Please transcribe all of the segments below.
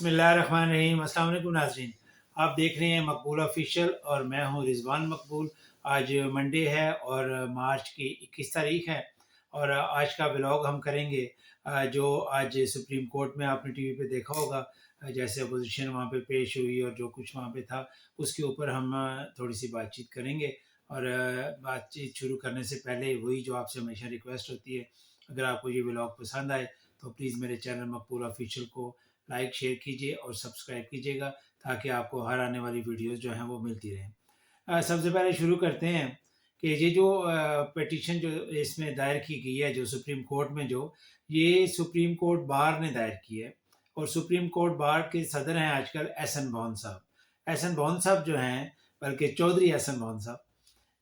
बिस्मिल्लाहिर्रहमानिर्रहीम। अस्सलाम वालेकुम नाज़रीन, आप देख रहे हैं मकबूल ऑफिशियल और मैं हूं रिजवान मकबूल। आज मंडे है और मार्च की 21 तारीख है और आज का व्लॉग हम करेंगे जो आज सुप्रीम कोर्ट में आपने टीवी पे देखा होगा। जैसे अपोजिशन वहाँ पे पेश हुई और जो कुछ वहाँ पे था उसके ऊपर हम थोड़ी सी बातचीत करेंगे। और बातचीत शुरू करने से पहले वही जो आपसे हमेशा रिक्वेस्ट होती है, अगर आपको ये व्लॉग पसंद आए तो प्लीज़ मेरे चैनल मकबूल ऑफिशियल को लाइक शेयर कीजिए और सब्सक्राइब कीजिएगा, ताकि आपको हर आने वाली वीडियोस जो हैं वो मिलती रहें। सबसे पहले शुरू करते हैं कि ये जो पिटीशन जो इसमें दायर की गई है, जो सुप्रीम कोर्ट में, जो ये सुप्रीम कोर्ट बार ने दायर की है। और सुप्रीम कोर्ट बार के सदर हैं आजकल एहसन बॉन साहब। एहसन बॉन साहब जो हैं, बल्कि चौधरी एहसन बॉन साहब,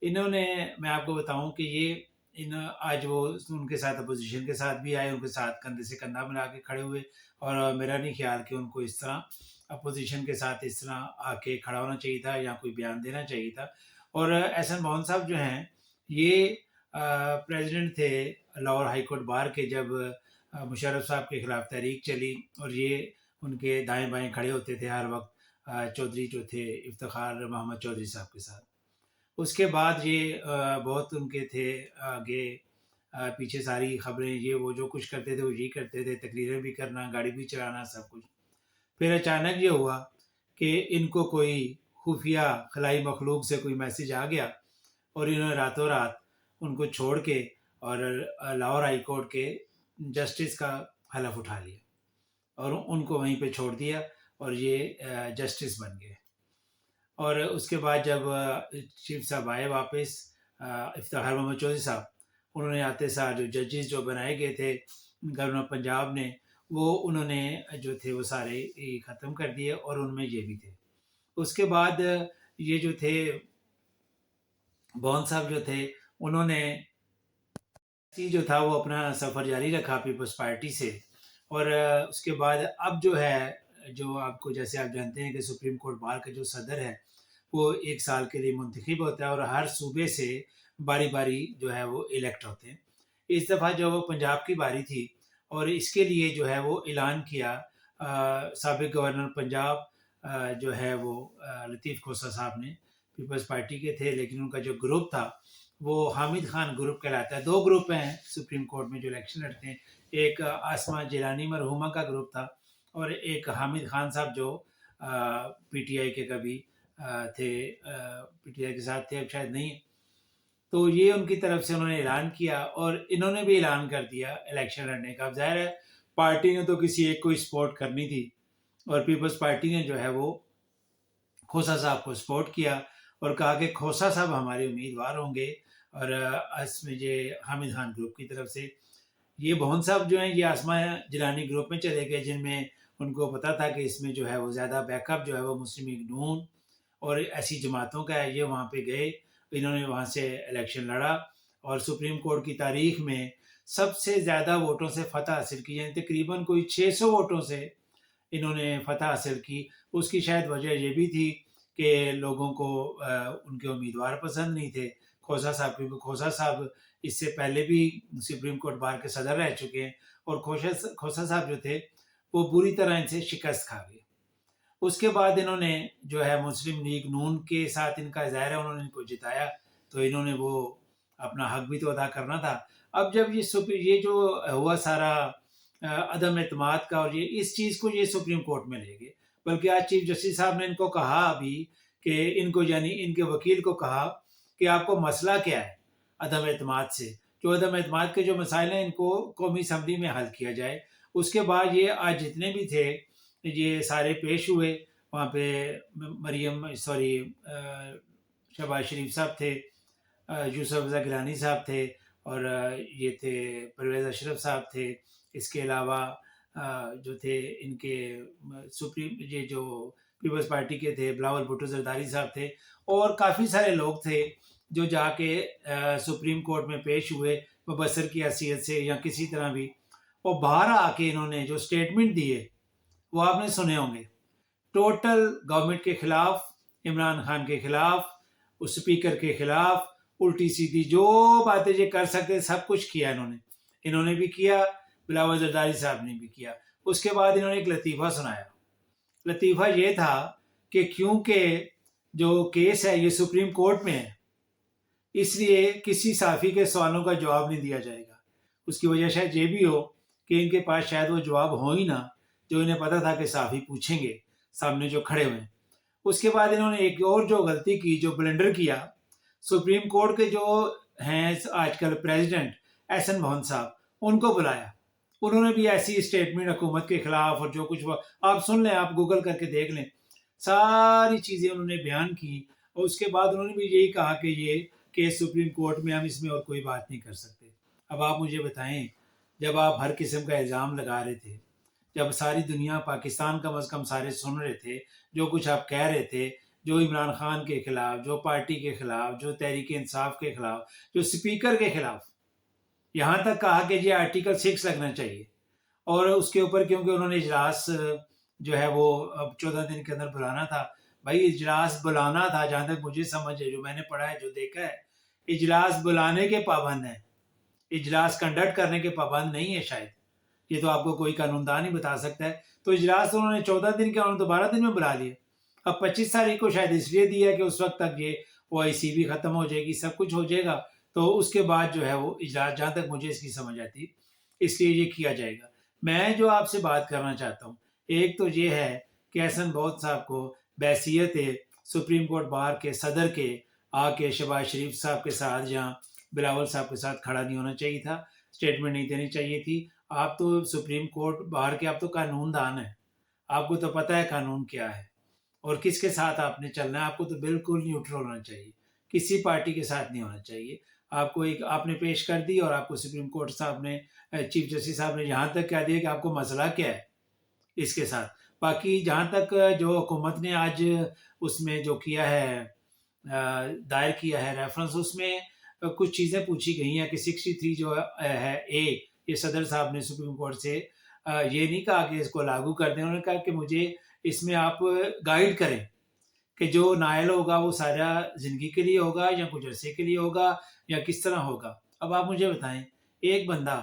इन्होंने, मैं आपको बताऊं कि ये इन आज वो उनके साथ अपोजिशन के साथ भी आए, उनके साथ कंधे से कंधा मिला के खड़े हुए। और मेरा नहीं ख्याल कि उनको इस तरह अपोजिशन के साथ इस तरह आके खड़ा होना चाहिए था या कोई बयान देना चाहिए था। और एहसन मोहन साहब जो हैं, ये प्रेसिडेंट थे लाहौर हाई कोर्ट बार के, जब मुशर्रफ साहब के खिलाफ तहरीक चली और ये उनके दाएं बाएं खड़े होते थे हर वक्त, चौधरी जो थे इफ्तिखार मोहम्मद चौधरी साहब के साथ। उसके बाद ये बहुत उनके थे आगे, पीछे सारी खबरें, ये वो जो कुछ करते थे वो यही करते थे, तकरीरें भी करना, गाड़ी भी चलाना, सब कुछ। फिर अचानक ये हुआ कि इनको कोई खुफिया खलाई मखलूक से कोई मैसेज आ गया और इन्होंने रातों रात उनको छोड़ के और लाहौर हाई कोर्ट के जस्टिस का हलफ उठा लिया और उनको वहीं पे छोड़ दिया और ये जस्टिस बन गए। और उसके बाद जब चीफ साहब आए वापस, इफ्तिखार मोहम्मद चौधरी साहब, उन्होंने आते सार जो जजेस जो बनाए गए थे गवर्नर पंजाब ने, वो उन्होंने जो थे वो सारे ख़त्म कर दिए और उनमें ये भी थे। उसके बाद ये जो थे बॉन साहब जो थे, उन्होंने जो था वो अपना सफ़र जारी रखा पीपल्स पार्टी से। और उसके बाद अब जो है, जो आपको, जैसे आप जानते हैं कि सुप्रीम कोर्ट बार का जो सदर है वो 1 साल के लिए मुंतखब होता है और हर सूबे से बारी बारी जो है वो इलेक्ट होते हैं। इस दफ़ा जो वो पंजाब की बारी थी और इसके लिए जो है वो ऐलान किया साबिक गवर्नर पंजाब जो है वो लतीफ़ खोसा साहब ने, पीपल्स पार्टी के थे, लेकिन उनका जो ग्रुप था वो हामिद खान ग्रुप कहलाता है। 2 ग्रुप हैं सुप्रीम कोर्ट में जो इलेक्शन लड़ते हैं, एक आसमा जिलानी मरहूमा का ग्रुप था और एक हामिद खान साहब जो पीटीआई के कभी थे, पीटीआई के साथ थे, अब शायद नहीं। तो ये उनकी तरफ से उन्होंने ऐलान किया और इन्होंने भी ऐलान कर दिया इलेक्शन लड़ने का। अब ज़ाहिर है पार्टी ने तो किसी एक को सपोर्ट करनी थी और पीपल्स पार्टी ने जो है वो खोसा साहब को सपोर्ट किया और कहा कि खोसा साहब हमारे उम्मीदवार होंगे। और इसमें ये हामिद खान ग्रुप की तरफ से ये भवन साहब जो हैं, ये आसमा जिलानी ग्रुप में चले गए, जिनमें उनको पता था कि इसमें जो है वो ज़्यादा बैकअप जो है वो मुस्लिम लीग नून और ऐसी जमातों का है। ये वहाँ पे गए, इन्होंने वहाँ से इलेक्शन लड़ा और सुप्रीम कोर्ट की तारीख में सबसे ज़्यादा वोटों से फ़तह हासिल की, यानी तकरीबन कोई 600 वोटों से इन्होंने फ़तह हासिल की। उसकी शायद वजह ये भी थी कि लोगों को उनके उम्मीदवार पसंद नहीं थे खोसा साहब, क्योंकि खोसा साहब इससे पहले भी सुप्रीम कोर्ट बार के सदर रह चुके हैं और खोसा साहब जो थे वो बुरी तरह इनसे शिकस्त खा गए। उसके बाद इन्होंने जो है मुस्लिम लीग नून के साथ, इनका ज़ाहिर है उन्होंने इनको जिताया तो इन्होंने वो अपना हक भी तो अदा करना था। अब जब ये जो हुआ सारा अदम एतमाद का, और ये इस चीज़ को ये सुप्रीम कोर्ट में ले गए, बल्कि आज चीफ जस्टिस साहब ने इनको कहा अभी कि इनको, यानी इनके वकील को कहा कि आपको मसला क्या है अदम एतमाद से, जो अदम एतमाद के जो मसाइल हैं इनको कौमी असम्बली में हल किया जाए। उसके बाद ये आज जितने भी थे ये सारे पेश हुए वहाँ पे। मरियम सॉरी शहबाज शरीफ साहब थे, यूसुफ रज़ा गिलानी साहब थे और ये थे परवेज़ अशरफ साहब थे। इसके अलावा जो थे इनके सुप्रीम, ये जो पीपल्स पार्टी के थे, बिलावल भुट्टो जरदारी साहब थे और काफ़ी सारे लोग थे जो जाके सुप्रीम कोर्ट में पेश हुए मुबसर की हैसियत से या किसी तरह भी। और बाहर आके इन्होंने जो स्टेटमेंट दिए वो आपने सुने होंगे, टोटल गवर्नमेंट के खिलाफ, इमरान खान के खिलाफ, उस स्पीकर के खिलाफ, उल्टी सीधी जो बातें ये कर सकते सब कुछ किया इन्होंने भी किया, बिलावल जरदारी साहब ने भी किया। उसके बाद इन्होंने एक लतीफ़ा सुनाया लतीफ़ा ये था कि क्योंकि जो केस है ये सुप्रीम कोर्ट में है, इसलिए किसी साफ़ी के सवालों का जवाब नहीं दिया जाएगा। उसकी वजह शायद ये भी हो कि इनके पास शायद वो जवाब हो ही ना, जो इन्हें पता था कि साफ़ी पूछेंगे, सामने जो खड़े हुए हैं। उसके बाद इन्होंने एक और जो गलती की, जो ब्लंडर किया, सुप्रीम कोर्ट के जो हैं आजकल प्रेसिडेंट एहसन मोहन साहब, उनको बुलाया। उन्होंने भी ऐसी स्टेटमेंट हुकूमत के खिलाफ और जो कुछ आप सुन लें, आप गूगल करके देख लें, सारी चीज़ें उन्होंने बयान की। और उसके बाद उन्होंने भी यही कहा कि ये केस सुप्रीम कोर्ट में, हम इसमें और कोई बात नहीं कर सकते। अब आप मुझे बताएं, जब आप हर किस्म का इल्ज़ाम लगा रहे थे, जब सारी दुनिया, पाकिस्तान कम अज़ कम सारे सुन रहे थे, जो कुछ आप कह रहे थे, जो इमरान खान के खिलाफ, जो पार्टी के खिलाफ, जो तहरीक इंसाफ के खिलाफ, जो स्पीकर के खिलाफ, यहाँ तक कहा कि ये आर्टिकल 6 लगना चाहिए। और उसके ऊपर क्योंकि उन्होंने इजलास जो है वो अब 14 दिन के अंदर बुलाना था। भाई इजलास बुलाना था, जहाँ तक मुझे समझ है, जो मैंने पढ़ा है, जो देखा है, इजलास बुलाने के पाबंद हैं, इजलास कंडक्ट करने के पाबंद नहीं है शायद। ये तो आपको कोई कानूनदान ही बता सकता है। तो इजलास तो उन्होंने 14 दिन का, उन्होंने तो 12 दिन में बुला लिया। अब 25 तारीख को शायद इसलिए दिया कि उस वक्त तक ये OIC भी ख़त्म हो जाएगी, सब कुछ हो जाएगा, तो उसके बाद जो है वो इजलास, जहाँ तक मुझे इसकी समझ आती, इसलिए ये किया जाएगा। मैं जो आपसे बात करना चाहता हूँ, एक तो ये है कि एहसन बहुत साहब को बैसियत सुप्रीम कोर्ट बार के सदर के आके शहबाज शरीफ साहब के साथ या बिलावल साहब के साथ खड़ा नहीं होना चाहिए था, स्टेटमेंट नहीं देनी चाहिए थी। आप तो सुप्रीम कोर्ट बाहर के, आप तो कानूनदान हैं, आपको तो पता है कानून क्या है और किसके साथ आपने चलना है। आपको तो बिल्कुल न्यूट्रल होना चाहिए, किसी पार्टी के साथ नहीं होना चाहिए। आपको एक आपने पेश कर दी और आपको सुप्रीम कोर्ट साहब ने, चीफ जस्टिस साहब ने यहाँ तक कह दिया कि आपको मसला क्या है इसके साथ। बाकी जहाँ तक जो हुकूमत ने आज उसमें जो किया है, दायर किया है रेफरेंस, उसमें कुछ चीज़ें पूछी गई हैं कि 63 जो है ए, ये सदर साहब ने सुप्रीम कोर्ट से ये नहीं कहा कि इसको लागू कर दें, उन्होंने कहा कि मुझे इसमें आप गाइड करें कि जो नायल होगा वो सारा ज़िंदगी के लिए होगा या कुछ अरसे के लिए होगा या किस तरह होगा। अब आप मुझे बताएं, एक बंदा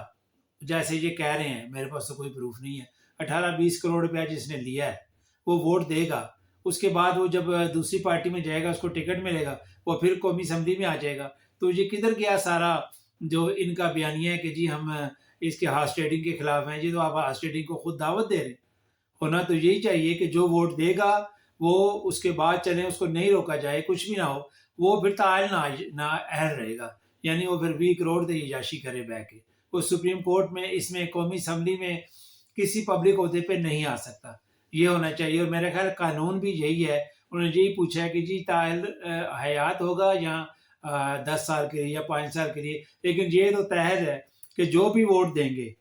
जैसे ये कह रहे हैं, मेरे पास तो कोई प्रूफ नहीं है, 18-20 करोड़ रुपया जिसने लिया है वो वोट देगा, उसके बाद वो जब दूसरी पार्टी में जाएगा, उसको टिकट मिलेगा, वो फिर कौमी असम्बली में आ जाएगा। तो ये किधर गया सारा जो इनका बयानिया है कि जी हम इसके हॉर्स ट्रेडिंग के खिलाफ हैं। ये तो आप हॉर्स ट्रेडिंग को खुद दावत दे रहे हैं। होना तो यही चाहिए कि जो वोट देगा वो उसके बाद चले, उसको नहीं रोका जाए, कुछ भी ना हो, वो फिर तायल ना अहल रहेगा, यानी वो फिर 20 करोड़ से याशी करे बह के। वो सुप्रीम कोर्ट में, इसमें कौमी असम्बली में किसी पब्लिक अहदे पे नहीं आ सकता, ये होना चाहिए। और मेरा ख्याल कानून भी यही है, उन्होंने यही पूछा है कि जी तायल हयात होगा या 10 साल के लिए या 5 साल के लिए, लेकिन ये तो तहत है कि जो भी वोट देंगे,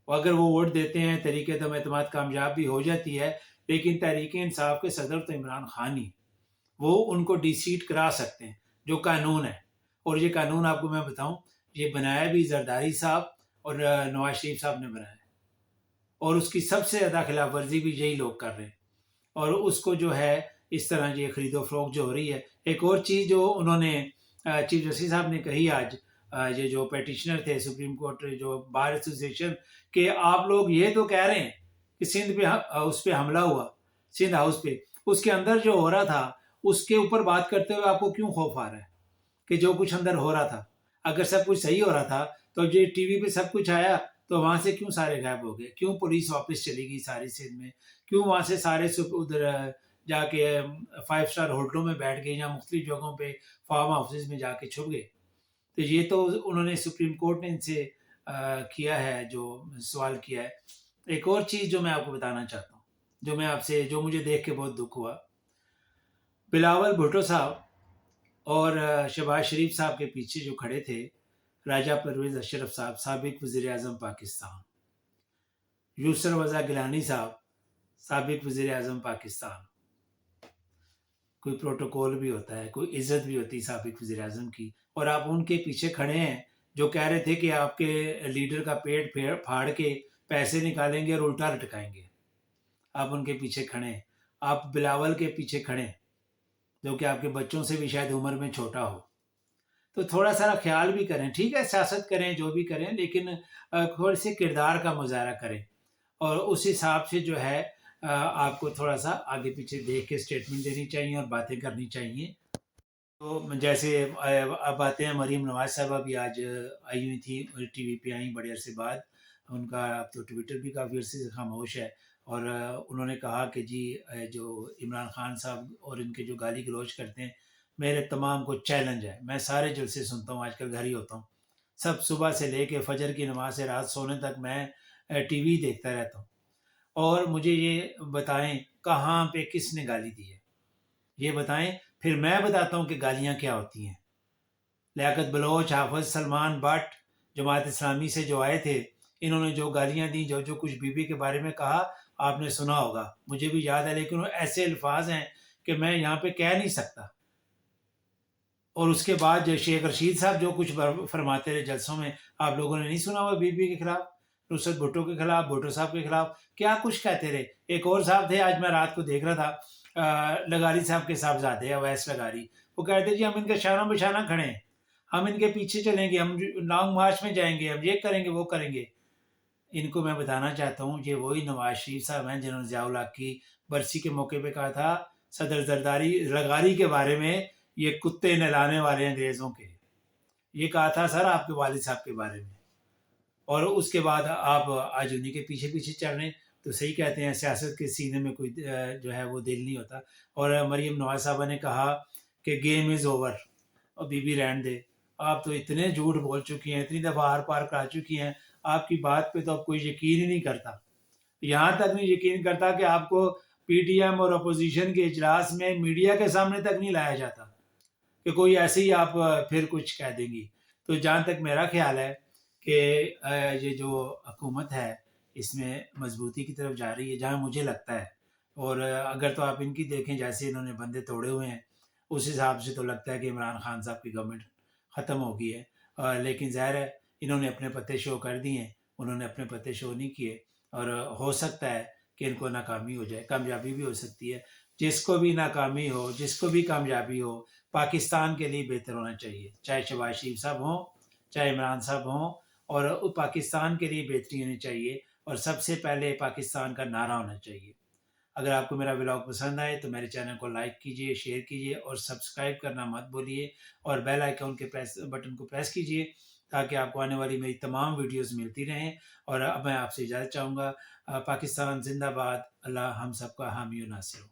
अगर वो वोट देते हैं, तहरीक दम एतमाद कामयाब भी हो जाती है, लेकिन तहरीक इंसाफ के सदर तो इमरान खान ही, वो उनको डिसीट करा सकते हैं, जो कानून है। और ये कानून आपको मैं बताऊं, ये बनाया भी जरदारी साहब और नवाज शरीफ साहब ने बनाया, और उसकी सबसे ज़्यादा खिलाफ वर्जी भी यही लोग कर रहे हैं। और उसको जो है इस तरह ये खरीदो फरोख्त जो हो रही है। एक और चीज़ जो उन्होंने चीफ जस्टिस साहब ने कही आज, ये जो पेटिशनर थे सुप्रीम कोर्ट जो बार एसोसिएशन के, आप लोग ये तो कह रहे हैं कि सिंध पे उस पर हमला हुआ, सिंध हाउस पे, उसके अंदर जो हो रहा था उसके ऊपर बात करते हुए आपको क्यों खौफ आ रहा है कि जो कुछ अंदर हो रहा था, अगर सब कुछ सही हो रहा था तो ये टीवी पे सब कुछ आया, तो वहाँ से क्यों सारे गायब हो गए? क्यों पुलिस वापस चली गई सारी सिंध में? क्यों वहाँ से सारे उधर जाके 5 स्टार होटलों में बैठ गए या मुख्तलिफ जगहों पे फार्म हाउसेज में जाके छुप गए? तो ये तो उन्होंने सुप्रीम कोर्ट ने इनसे किया है, जो सवाल किया है। एक और चीज़ जो मैं आपको बताना चाहता हूँ, जो मैं आपसे, जो मुझे देख के बहुत दुख हुआ, बिलावल भुट्टो साहब और शहबाज शरीफ साहब के पीछे जो खड़े थे, राजा परवेज़ अशरफ साहब, साबिक वज़ीर आज़म पाकिस्तान, यूसर रज़ा गिलानी साहब, साबिक वज़ीर आज़म पाकिस्तान। कोई प्रोटोकॉल भी होता है, कोई इज़्ज़त भी होती है साबिक वज़ीर आज़म की, और आप उनके पीछे खड़े हैं जो कह रहे थे कि आपके लीडर का पेट फाड़ के पैसे निकालेंगे और उल्टा लटकाएंगे। आप उनके पीछे खड़े हैं। आप बिलावल के पीछे खड़े हैं, जो कि आपके बच्चों से भी शायद उम्र में छोटा हो। तो थोड़ा सा ख्याल भी करें। ठीक है, सियासत करें, जो भी करें, लेकिन थोड़े से किरदार का मुजाहरा करें और उस हिसाब से जो है آپ کو تھوڑا سا آگے پیچھے دیکھ کے اسٹیٹمنٹ دینی چاہیے اور باتیں کرنی چاہیے۔ تو جیسے اب آتے ہیں مریم نواز صاحبہ بھی آج آئی ہوئی تھی، ٹی وی پہ آئیں بڑے عرصے بعد۔ ان کا اب تو ٹویٹر بھی کافی عرصے سے خاموش ہے، اور انہوں نے کہا کہ جی جو عمران خان صاحب اور ان کے جو گالی گلوچ کرتے ہیں، میرے تمام کو چیلنج ہے، میں سارے جلسے سنتا ہوں، آج کل گھر ہی ہوتا ہوں، سب صبح سے لے کے فجر کی نماز سے رات سونے تک میں ٹی وی دیکھتا رہتا ہوں، اور مجھے یہ بتائیں کہاں پہ کس نے گالی دی ہے، یہ بتائیں، پھر میں بتاتا ہوں کہ گالیاں کیا ہوتی ہیں۔ لیاقت بلوچ، حافظ سلمان بٹ، جماعت اسلامی سے جو آئے تھے، انہوں نے جو گالیاں دیں، جو کچھ بی بی کے بارے میں کہا، آپ نے سنا ہوگا، مجھے بھی یاد ہے، لیکن وہ ایسے الفاظ ہیں کہ میں یہاں پہ کہہ نہیں سکتا۔ اور اس کے بعد جو شیخ رشید صاحب جو کچھ فرماتے رہے جلسوں میں، آپ لوگوں نے نہیں سنا ہوا بی بی کے خلاف، نصرت بھٹو کے خلاف، بھٹو صاحب کے خلاف کیا کچھ کہتے رہے۔ ایک اور صاحب تھے، آج میں رات کو دیکھ رہا تھا، لگاری صاحب کے صاحبزادے ہیں، اویس لگاری، وہ کہتے جی ہم ان کا شانہ بشانہ کھڑے ہیں، ہم ان کے پیچھے چلیں گے، ہم لانگ مارچ میں جائیں گے، ہم یہ کریں گے وہ کریں گے۔ ان کو میں بتانا چاہتا ہوں، یہ وہی نواز شریف صاحب ہیں جنہوں نے ضیاء الحق کی برسی کے موقع پہ کہا تھا صدر زرداری لغاری کے بارے میں، یہ کتے نہلانے والے انگریزوں کے، یہ کہا تھا سر آپ کے والد صاحب کے بارے میں، اور اس کے بعد آپ آج انہیں کے پیچھے پیچھے چل رہے ہیں۔ تو صحیح کہتے ہیں، سیاست کے سینے میں کوئی جو ہے وہ دل نہیں ہوتا۔ اور مریم نواز صاحبہ نے کہا کہ گیم از اوور، اور بی بی رہن دے، آپ تو اتنے جھوٹ بول چکی ہیں، اتنی دفعہ آر پار کرا چکی ہیں، آپ کی بات پہ تو اب کوئی یقین ہی نہیں کرتا، یہاں تک نہیں یقین کرتا کہ آپ کو پی ٹی ایم اور اپوزیشن کے اجلاس میں میڈیا کے سامنے تک نہیں لایا جاتا کہ کوئی ایسے ہی آپ پھر کچھ کہہ دیں گی۔ تو جہاں تک میرا خیال ہے کہ یہ جو حکومت ہے اس میں مضبوطی کی طرف جا رہی ہے، جہاں مجھے لگتا ہے، اور اگر تو آپ ان کی دیکھیں جیسے انہوں نے بندے توڑے ہوئے ہیں، اس حساب سے تو لگتا ہے کہ عمران خان صاحب کی گورنمنٹ ختم ہو گئی ہے، لیکن ظاہر ہے انہوں نے اپنے پتے شو کر دیے ہیں، انہوں نے اپنے پتے شو نہیں کیے، اور ہو سکتا ہے کہ ان کو ناکامی ہو جائے، کامیابی بھی ہو سکتی ہے۔ جس کو بھی ناکامی ہو، جس کو بھی کامیابی ہو، پاکستان کے لیے بہتر ہونا چاہیے، چاہے شہباز شریف صاحب ہوں، چاہے عمران صاحب ہوں، اور پاکستان کے لیے بہتری ہونی چاہیے، اور سب سے پہلے پاکستان کا نعرہ ہونا چاہیے۔ اگر آپ کو میرا ولاگ پسند آئے تو میرے چینل کو لائک کیجئے، شیئر کیجئے، اور سبسکرائب کرنا مت بولیے، اور بیل آئیکن کے بٹن کو پریس کیجئے تاکہ آپ کو آنے والی میری تمام ویڈیوز ملتی رہیں۔ اور اب میں آپ سے اجازت چاہوں گا۔ پاکستان زندہ باد، اللہ ہم سب کا حامی و ناصر ہو۔